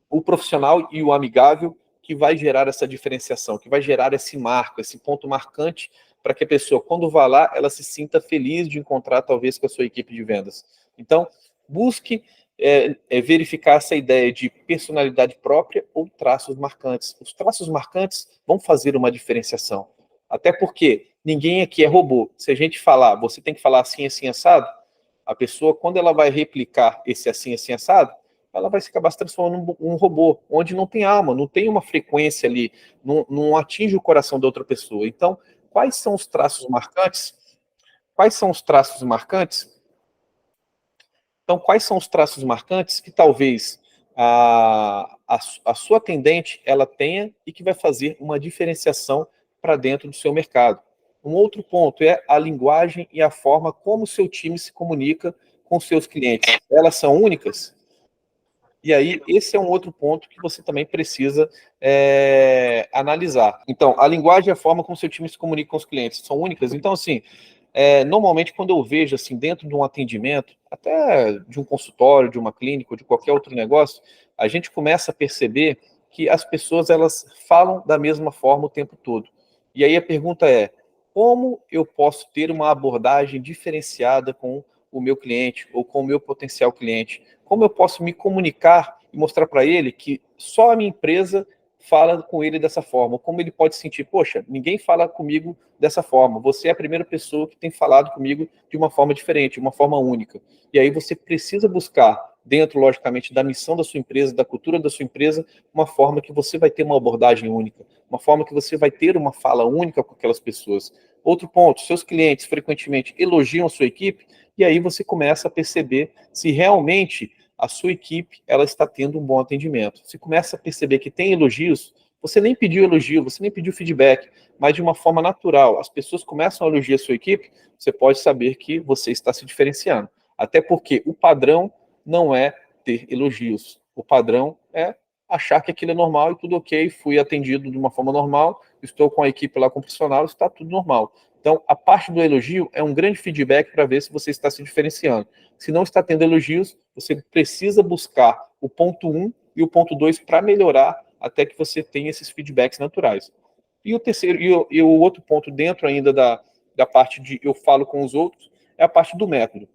o profissional e o amigável, que vai gerar essa diferenciação, que vai gerar esse marco, esse ponto marcante, para que a pessoa, quando vá lá, ela se sinta feliz de encontrar, talvez, com a sua equipe de vendas. Então, busque verificar essa ideia de personalidade própria ou traços marcantes. Os traços marcantes vão fazer uma diferenciação. Até porque ninguém aqui é robô. Se a gente falar, você tem que falar assim, assim, assado, a pessoa, quando ela vai replicar esse assim, assim, assado, ela vai acabar se transformando num robô, onde não tem alma, não tem uma frequência ali, não atinge o coração da outra pessoa. Então, quais são os traços marcantes? Quais são os traços marcantes? Então, quais são os traços marcantes que talvez a sua atendente ela tenha e que vai fazer uma diferenciação para dentro do seu mercado? Um outro ponto é a linguagem e a forma como o seu time se comunica com seus clientes. Elas são únicas? E aí, esse é um outro ponto que você também precisa analisar. Então, a linguagem e a forma como o seu time se comunica com os clientes são únicas. Então, assim, normalmente quando eu vejo, assim, dentro de um atendimento, até de um consultório, de uma clínica, ou de qualquer outro negócio, a gente começa a perceber que as pessoas, elas falam da mesma forma o tempo todo. E aí a pergunta é, como eu posso ter uma abordagem diferenciada com o meu cliente ou com o meu potencial cliente? Como eu posso me comunicar e mostrar para ele que só a minha empresa fala com ele dessa forma? Como ele pode sentir, poxa, ninguém fala comigo dessa forma. Você é a primeira pessoa que tem falado comigo de uma forma diferente, de uma forma única. E aí você precisa buscar, dentro, logicamente, da missão da sua empresa, da cultura da sua empresa, uma forma que você vai ter uma abordagem única, uma forma que você vai ter uma fala única com aquelas pessoas. Outro ponto, seus clientes frequentemente elogiam a sua equipe, e aí você começa a perceber se realmente a sua equipe ela está tendo um bom atendimento. Você começa a perceber que tem elogios, você nem pediu elogio, você nem pediu feedback, mas de uma forma natural, as pessoas começam a elogiar a sua equipe, você pode saber que você está se diferenciando. Até porque o padrão não é ter elogios. O padrão é achar que aquilo é normal e tudo ok, fui atendido de uma forma normal, estou com a equipe lá com o profissional, está tudo normal. Então, a parte do elogio é um grande feedback para ver se você está se diferenciando. Se não está tendo elogios, você precisa buscar o ponto 1 e o ponto 2 para melhorar até que você tenha esses feedbacks naturais. E o terceiro, e o outro ponto dentro ainda da parte de eu falo com os outros, é a parte do método.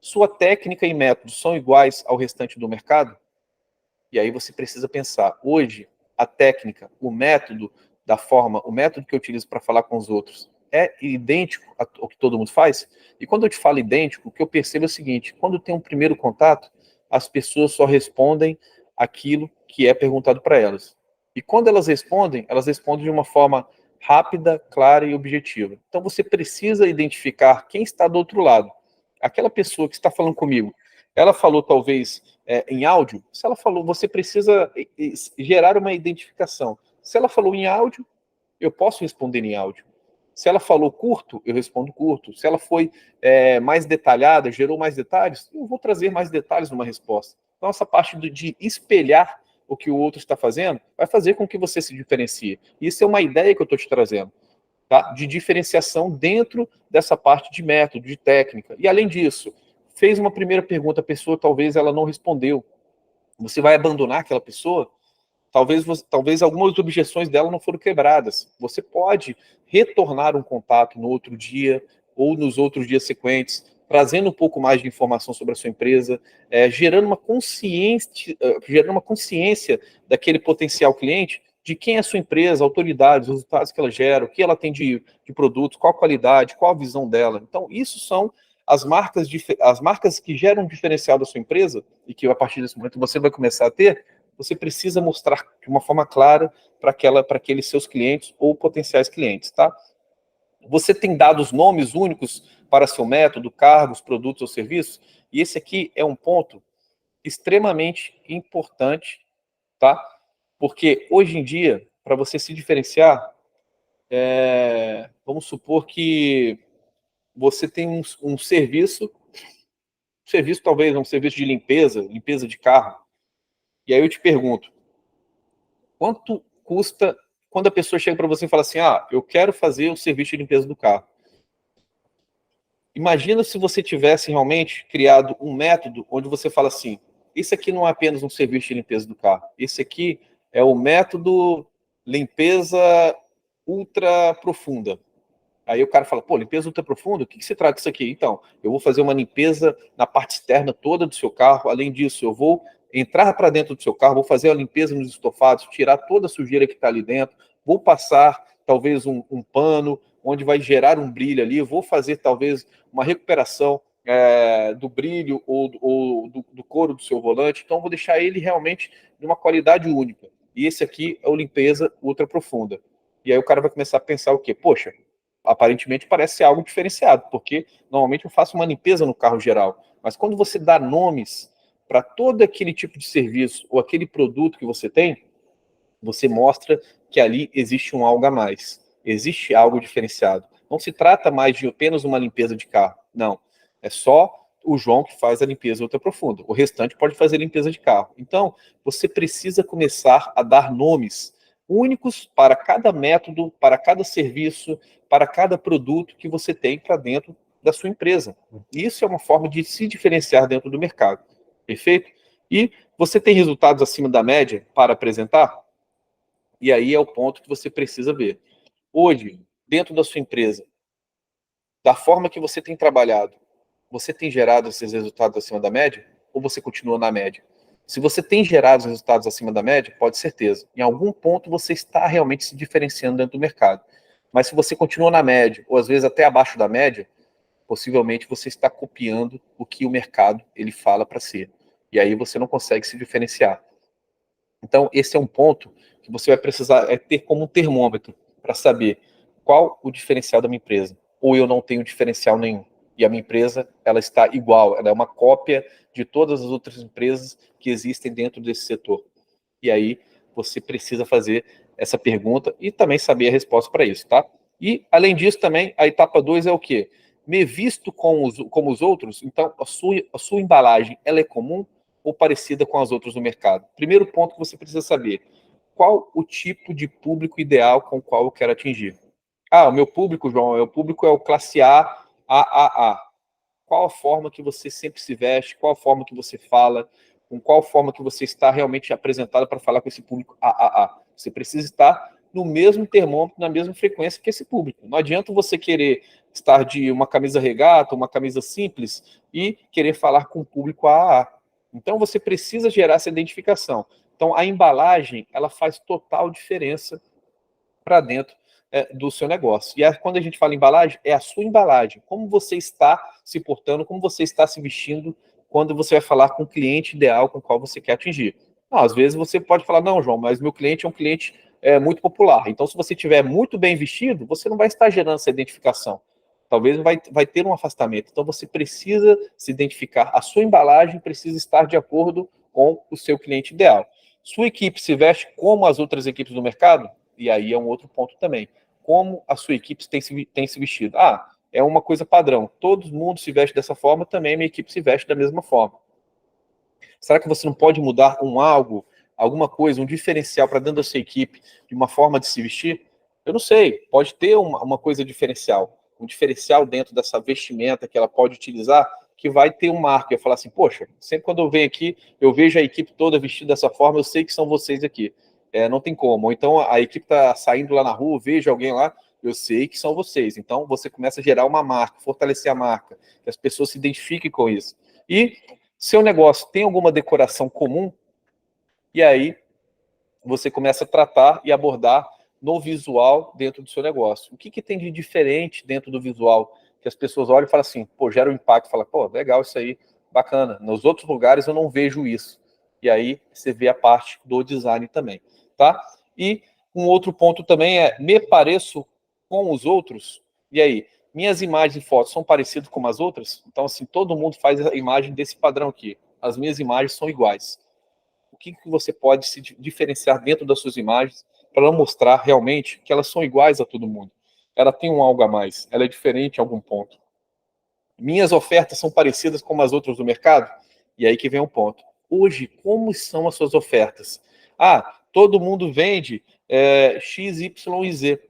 Sua técnica e método são iguais ao restante do mercado? E aí você precisa pensar, hoje, a técnica, o método da forma, o método que eu utilizo para falar com os outros é idêntico ao que todo mundo faz? E quando eu te falo idêntico, o que eu percebo é o seguinte, quando tem um primeiro contato, as pessoas só respondem aquilo que é perguntado para elas. E quando elas respondem de uma forma rápida, clara e objetiva. Então você precisa identificar quem está do outro lado. Aquela pessoa que está falando comigo, ela falou talvez em áudio, se ela falou, você precisa gerar uma identificação. Se ela falou em áudio, eu posso responder em áudio. Se ela falou curto, eu respondo curto. Se ela foi mais detalhada, gerou mais detalhes, eu vou trazer mais detalhes numa resposta. Então, essa parte de espelhar o que o outro está fazendo vai fazer com que você se diferencie. Isso é uma ideia que eu estou te trazendo, tá? De diferenciação dentro dessa parte de método, de técnica. E, além disso, fez uma primeira pergunta, a pessoa talvez ela não respondeu. Você vai abandonar aquela pessoa? Talvez algumas objeções dela não foram quebradas. Você pode retornar um contato no outro dia ou nos outros dias sequentes, trazendo um pouco mais de informação sobre a sua empresa, gerando uma consciência daquele potencial cliente de quem é a sua empresa, autoridades, os resultados que ela gera, o que ela tem de produtos, qual a qualidade, qual a visão dela. Então, isso são as marcas que geram um diferencial da sua empresa e que a partir desse momento você vai começar a ter, você precisa mostrar de uma forma clara para aqueles seus clientes ou potenciais clientes, tá? Você tem dado os nomes únicos para seu método, cargos, produtos ou serviços? E esse aqui é um ponto extremamente importante, tá? Porque hoje em dia, para você se diferenciar, vamos supor que você tem um serviço talvez um serviço de limpeza de carro. E aí eu te pergunto, quanto custa quando a pessoa chega para você e fala assim, eu quero fazer o serviço de limpeza do carro. Imagina se você tivesse realmente criado um método onde você fala assim, esse aqui não é apenas um serviço de limpeza do carro, esse aqui é o método limpeza ultra profunda. Aí o cara fala, pô, limpeza ultra profunda, o que se trata disso aqui? Então, eu vou fazer uma limpeza na parte externa toda do seu carro, além disso, eu vou entrar para dentro do seu carro, vou fazer a limpeza nos estofados, tirar toda a sujeira que está ali dentro, vou passar talvez um pano, onde vai gerar um brilho ali, vou fazer talvez uma recuperação do brilho ou do couro do seu volante, então vou deixar ele realmente de uma qualidade única. E esse aqui é o limpeza ultra profunda. E aí o cara vai começar a pensar o quê? Poxa, aparentemente parece ser algo diferenciado, porque normalmente eu faço uma limpeza no carro geral, mas quando você dá nomes para todo aquele tipo de serviço ou aquele produto que você tem, você mostra que ali existe um algo a mais, existe algo diferenciado. Não se trata mais de apenas uma limpeza de carro, não. É só o João que faz a limpeza ultra profunda. O restante pode fazer limpeza de carro. Então, você precisa começar a dar nomes únicos para cada método, para cada serviço, para cada produto que você tem para dentro da sua empresa. Isso é uma forma de se diferenciar dentro do mercado. Perfeito? E você tem resultados acima da média para apresentar? E aí é o ponto que você precisa ver. Hoje, dentro da sua empresa, da forma que você tem trabalhado, você tem gerado esses resultados acima da média? Ou você continua na média? Se você tem gerado os resultados acima da média, pode certeza. Em algum ponto você está realmente se diferenciando dentro do mercado. Mas se você continua na média, ou às vezes até abaixo da média, possivelmente você está copiando o que o mercado ele fala para ser. E aí você não consegue se diferenciar. Então, esse é um ponto que você vai precisar ter como um termômetro para saber qual o diferencial da minha empresa. Ou eu não tenho diferencial nenhum. E a minha empresa, ela está igual, ela é uma cópia de todas as outras empresas que existem dentro desse setor. E aí, você precisa fazer essa pergunta e também saber a resposta para isso, tá? E, além disso, também, a etapa 2 é o quê? Me visto como os outros, então a sua embalagem, ela é comum ou parecida com as outras no mercado? Primeiro ponto que você precisa saber, qual o tipo de público ideal com o qual eu quero atingir? O meu público, João, o público é o classe A. Qual a forma que você sempre se veste, qual a forma que você fala, com qual forma que você está realmente apresentado para falar com esse público AAA. Você precisa estar no mesmo termômetro, na mesma frequência que esse público. Não adianta você querer estar de uma camisa regata, uma camisa simples e querer falar com o público AAA. Então você precisa gerar essa identificação. Então a embalagem, ela faz total diferença para dentro do seu negócio. E quando a gente fala embalagem, é a sua embalagem. Como você está se portando, como você está se vestindo quando você vai falar com o cliente ideal com o qual você quer atingir. Às vezes você pode falar, não, João, mas meu cliente é um cliente muito popular. Então, se você estiver muito bem vestido, você não vai estar gerando essa identificação. Talvez vai ter um afastamento. Então, você precisa se identificar. A sua embalagem precisa estar de acordo com o seu cliente ideal. Sua equipe se veste como as outras equipes do mercado? E aí é um outro ponto também. Como a sua equipe tem se vestido? É uma coisa padrão. Todo mundo se veste dessa forma, também a minha equipe se veste da mesma forma. Será que você não pode mudar alguma coisa, um diferencial para dentro da sua equipe, de uma forma de se vestir? Eu não sei, pode ter uma coisa diferencial, um diferencial dentro dessa vestimenta que ela pode utilizar, que vai ter um marco. Eu falar assim, poxa, sempre quando eu venho aqui, eu vejo a equipe toda vestida dessa forma, eu sei que são vocês aqui. Não tem como. Ou então a equipe está saindo lá na rua, eu vejo alguém lá, eu sei que são vocês. Então você começa a gerar uma marca, fortalecer a marca, que as pessoas se identifiquem com isso. E seu negócio tem alguma decoração comum, e aí você começa a tratar e abordar no visual dentro do seu negócio. O que tem de diferente dentro do visual? Que as pessoas olham e falam assim, pô, gera um impacto, fala, pô, legal isso aí, bacana. Nos outros lugares eu não vejo isso. E aí você vê a parte do design também, tá? E um outro ponto também é, me pareço com os outros? E aí, minhas imagens e fotos são parecidas com as outras? Então, assim, todo mundo faz a imagem desse padrão aqui. As minhas imagens são iguais. O que você pode se diferenciar dentro das suas imagens para mostrar realmente que elas são iguais a todo mundo? Ela tem um algo a mais, ela é diferente em algum ponto. Minhas ofertas são parecidas com as outras do mercado? E aí que vem um ponto. Hoje, como são as suas ofertas? Ah, todo mundo vende X, Y e Z.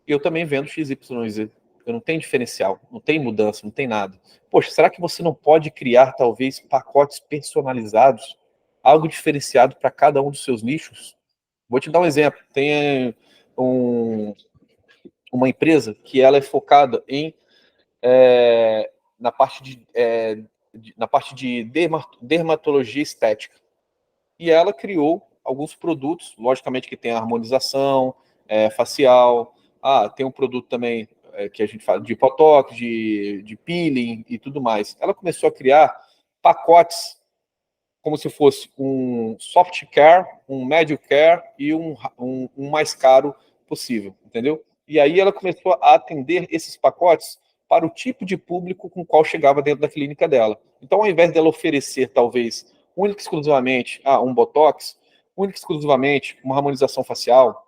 Eu também vendo X, Y e Z. Eu não tenho diferencial, não tem mudança, não tem nada. Poxa, será que você não pode criar, talvez, pacotes personalizados, algo diferenciado para cada um dos seus nichos? Vou te dar um exemplo. Tem um, uma empresa que ela é focada em na parte na parte de dermatologia estética. E ela criou alguns produtos, logicamente que tem a harmonização facial, tem um produto também que a gente fala de botox, de peeling e tudo mais. Ela começou a criar pacotes como se fosse um soft care, um médio care e um mais caro possível, entendeu? E aí ela começou a atender esses pacotes para o tipo de público com o qual chegava dentro da clínica dela. Então, ao invés dela oferecer, talvez, única e exclusivamente um botox, única e exclusivamente uma harmonização facial,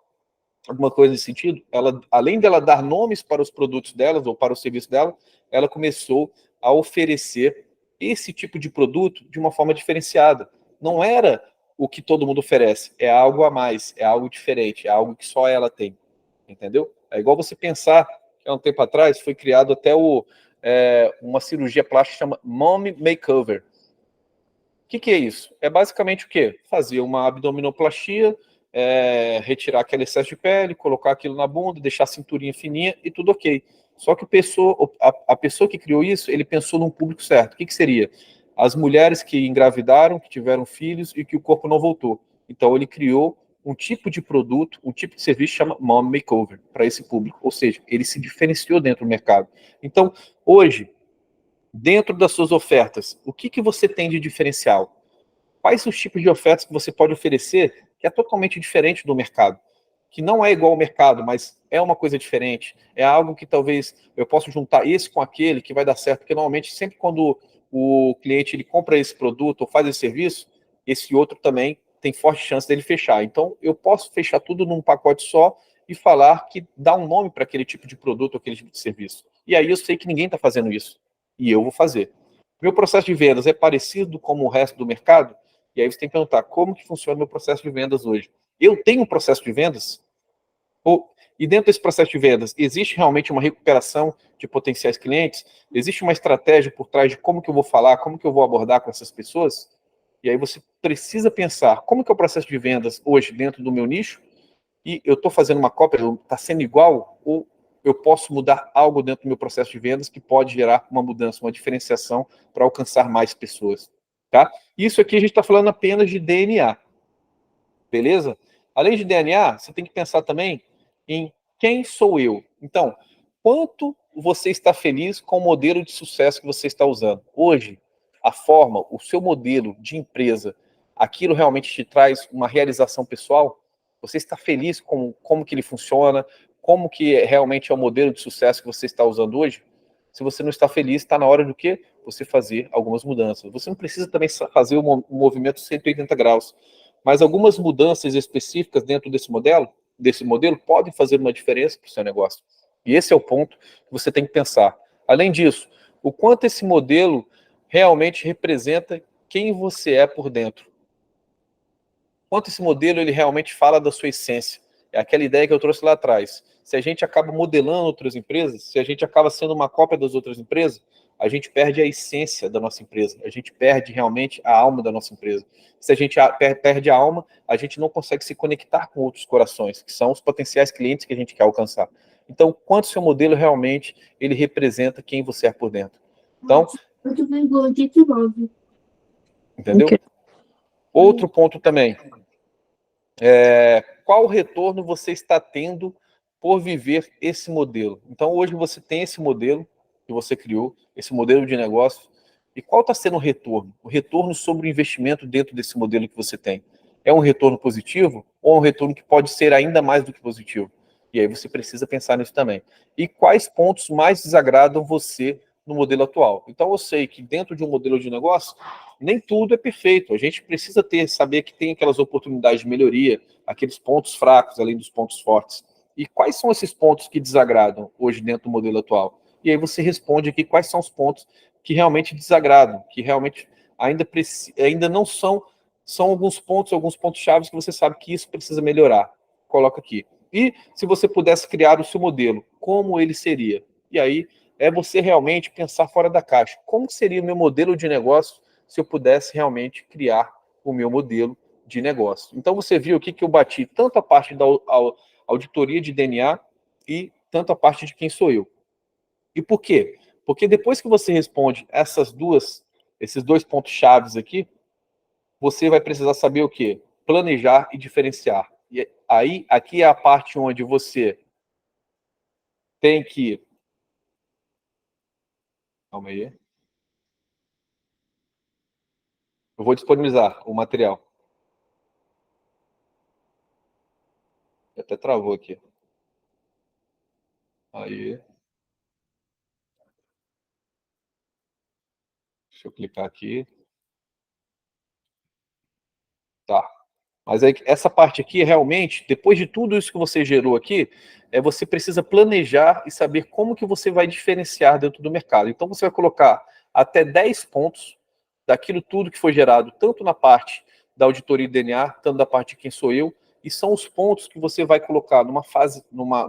alguma coisa nesse sentido, ela, além dela dar nomes para os produtos delas ou para o serviço dela, ela começou a oferecer esse tipo de produto de uma forma diferenciada. Não era o que todo mundo oferece, é algo a mais, é algo diferente, é algo que só ela tem, entendeu? É igual você pensar que há um tempo atrás foi criado até uma cirurgia plástica chama Mommy Makeover. O que é isso? É basicamente o quê? Fazer uma abdominoplastia, retirar aquele excesso de pele, colocar aquilo na bunda, deixar a cinturinha fininha e tudo ok. Só que a pessoa que criou isso, ele pensou num público certo. O que seria? As mulheres que engravidaram, que tiveram filhos e que o corpo não voltou. Então ele criou um tipo de produto, um tipo de serviço que chama Mom Makeover para esse público. Ou seja, ele se diferenciou dentro do mercado. Então, hoje, dentro das suas ofertas, o que você tem de diferencial? Quais os tipos de ofertas que você pode oferecer que é totalmente diferente do mercado? Que não é igual ao mercado, mas é uma coisa diferente. É algo que talvez eu possa juntar esse com aquele que vai dar certo, porque normalmente sempre quando o cliente ele compra esse produto ou faz esse serviço, esse outro também tem forte chance dele fechar. Então, eu posso fechar tudo num pacote só e falar que dá um nome para aquele tipo de produto, aquele tipo de serviço. E aí eu sei que ninguém está fazendo isso. E eu vou fazer. Meu processo de vendas é parecido com o resto do mercado? E aí você tem que perguntar, como que funciona o meu processo de vendas hoje? Eu tenho um processo de vendas? E dentro desse processo de vendas, existe realmente uma recuperação de potenciais clientes? Existe uma estratégia por trás de como que eu vou falar, como que eu vou abordar com essas pessoas? E aí você precisa pensar, como que é o processo de vendas hoje dentro do meu nicho? E eu estou fazendo uma cópia, está sendo igual? Ou eu posso mudar algo dentro do meu processo de vendas que pode gerar uma mudança, uma diferenciação para alcançar mais pessoas? Tá? Isso aqui a gente está falando apenas de DNA, beleza? Além de DNA, você tem que pensar também em quem sou eu. Então, quanto você está feliz com o modelo de sucesso que você está usando? Hoje, a forma, o seu modelo de empresa, aquilo realmente te traz uma realização pessoal? Você está feliz com como que ele funciona? Como que realmente é o modelo de sucesso que você está usando hoje? Se você não está feliz, está na hora do quê? Você fazer algumas mudanças. Você não precisa também fazer um movimento 180 graus, mas algumas mudanças específicas dentro desse modelo podem fazer uma diferença para o seu negócio. E esse é o ponto que você tem que pensar. Além disso, o quanto esse modelo realmente representa quem você é por dentro. Quanto esse modelo ele realmente fala da sua essência. É aquela ideia que eu trouxe lá atrás. Se a gente acaba modelando outras empresas, se a gente acaba sendo uma cópia das outras empresas, a gente perde a essência da nossa empresa, a gente perde realmente a alma da nossa empresa. Se a gente perde a alma, a gente não consegue se conectar com outros corações, que são os potenciais clientes que a gente quer alcançar. Então, quanto seu modelo realmente ele representa quem você é por dentro. Então, entendeu? Outro ponto também, qual retorno você está tendo por viver esse modelo? Então, hoje você tem esse modelo que você criou, esse modelo de negócio, E qual está sendo o retorno? O retorno sobre o investimento dentro desse modelo que você tem. É um retorno positivo ou é um retorno que pode ser ainda mais do que positivo? E aí você precisa pensar nisso também. E quais pontos mais desagradam você no modelo atual? Então eu sei que dentro de um modelo de negócio, nem tudo é perfeito. A gente precisa saber que tem aquelas oportunidades de melhoria, aqueles pontos fracos, além dos pontos fortes. E quais são esses pontos que desagradam hoje dentro do modelo atual? E aí você responde aqui quais são os pontos que realmente desagradam, que realmente ainda não são alguns pontos chaves que você sabe que isso precisa melhorar. Coloca aqui. E se você pudesse criar o seu modelo, como ele seria? E aí é você realmente pensar fora da caixa. Como seria o meu modelo de negócio se eu pudesse realmente criar o meu modelo de negócio? Então você viu aqui que eu bati tanto a parte da auditoria de DNA e tanto a parte de quem sou eu. E por quê? Porque depois que você responde esses dois pontos chaves aqui, você vai precisar saber o quê? Planejar e diferenciar. E aí, aqui é a parte onde você tem que... Calma aí. Eu vou disponibilizar o material. Até travou aqui. Aí. Deixa eu clicar aqui. Tá. Mas aí, essa parte aqui, realmente, depois de tudo isso que você gerou aqui, você precisa planejar e saber como que você vai diferenciar dentro do mercado. Então, você vai colocar até 10 pontos daquilo tudo que foi gerado, tanto na parte da auditoria de DNA, tanto da parte de quem sou eu, e são os pontos que você vai colocar numa fase, numa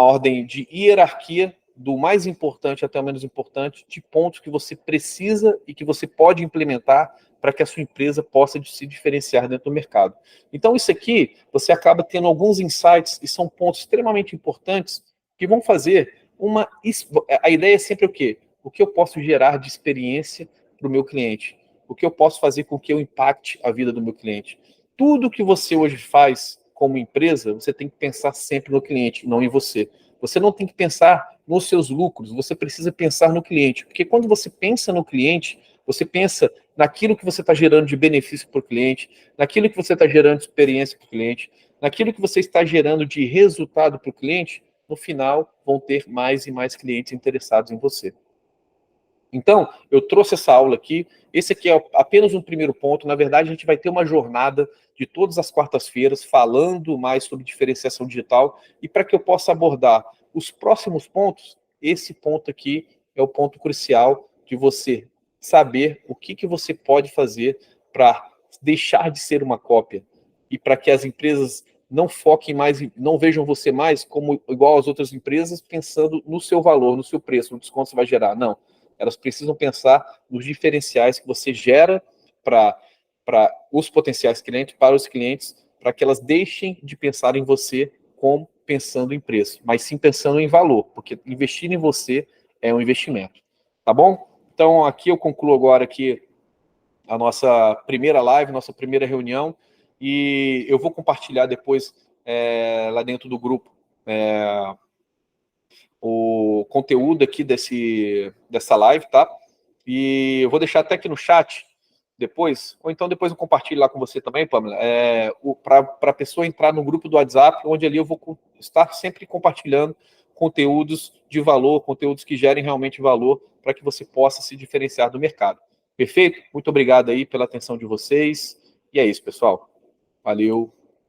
ordem de hierarquia, do mais importante até o menos importante, de pontos que você precisa e que você pode implementar para que a sua empresa possa se diferenciar dentro do mercado. Então, isso aqui, você acaba tendo alguns insights, e são pontos extremamente importantes, que vão fazer uma... A ideia é sempre o quê? O que eu posso gerar de experiência para o meu cliente? O que eu posso fazer com que eu impacte a vida do meu cliente? Tudo que você hoje faz como empresa, você tem que pensar sempre no cliente, não em você. Você não tem que pensar nos seus lucros, você precisa pensar no cliente. Porque quando você pensa no cliente, você pensa naquilo que você está gerando de benefício para o cliente, naquilo que você está gerando de experiência para o cliente, naquilo que você está gerando de resultado para o cliente, no final vão ter mais e mais clientes interessados em você. Então, eu trouxe essa aula aqui. Esse aqui é apenas um primeiro ponto. Na verdade, a gente vai ter uma jornada de todas as quartas-feiras falando mais sobre diferenciação digital. E para que eu possa abordar os próximos pontos, esse ponto aqui é o ponto crucial de você saber o que você pode fazer para deixar de ser uma cópia e para que as empresas não foquem mais, não vejam você mais como igual às outras empresas, pensando no seu valor, no seu preço, no desconto que você vai gerar. Não. Elas precisam pensar nos diferenciais que você gera para os potenciais clientes, para os clientes, para que elas deixem de pensar em você como pensando em preço, mas sim pensando em valor, porque investir em você é um investimento. Tá bom? Então, aqui eu concluo agora aqui a nossa primeira live, nossa primeira reunião, e eu vou compartilhar depois lá dentro do grupo o conteúdo aqui dessa live, tá? E eu vou deixar até aqui no chat depois, ou então depois eu compartilho lá com você também, Pamela, para a pessoa entrar no grupo do WhatsApp, onde ali eu vou estar sempre compartilhando conteúdos de valor, conteúdos que gerem realmente valor, para que você possa se diferenciar do mercado. Perfeito? Muito obrigado aí pela atenção de vocês. E é isso, pessoal. Valeu.